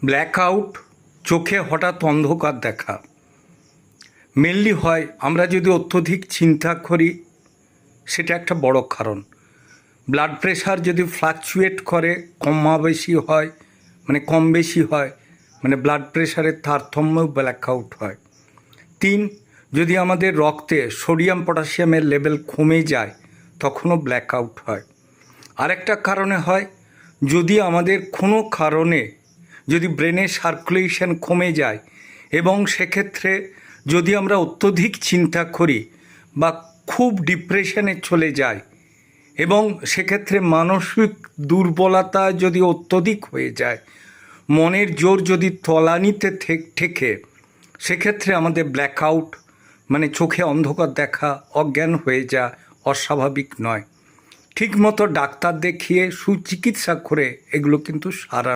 Blackout, চোখে হঠাৎ অন্ধকার দেখা মেনলি হয় আমরা যদি অত্যধিক চিন্তা করি, সেটা একটা বড় কারণ। ব্লাড প্রেশার যদি ফ্লাকচুয়েট করে, কমাবেশি হয়, কম বেশি হয়, ব্লাড প্রেশারের তারতম্যেও ব্ল্যাকআউট হয়। 3, যদি আমাদের রক্তে সোডিয়াম পটাশিয়ামের লেভেল কমে যায়, তখনও ব্ল্যাকআউট হয়। আরেকটা কারণে হয়, যদি আমাদের কোনো কারণে যদি ব্রেনের সার্কুলেশন কমে যায় এবং সেক্ষেত্রে যদি আমরা অত্যধিক চিন্তা করি বা খুব ডিপ্রেশনে চলে যাই এবং সেক্ষেত্রে মানসিক দুর্বলতা যদি অত্যধিক হয়ে যায়, মনের জোর যদি তলানিতে ঠেকে, সেক্ষেত্রে আমাদের ব্ল্যাকআউট চোখে অন্ধকার দেখা, অজ্ঞান হয়ে যাওয়া অস্বাভাবিক নয়। ঠিকমতো ডাক্তার দেখিয়ে সুচিকিৎসা করে এগুলো কিন্তু সারা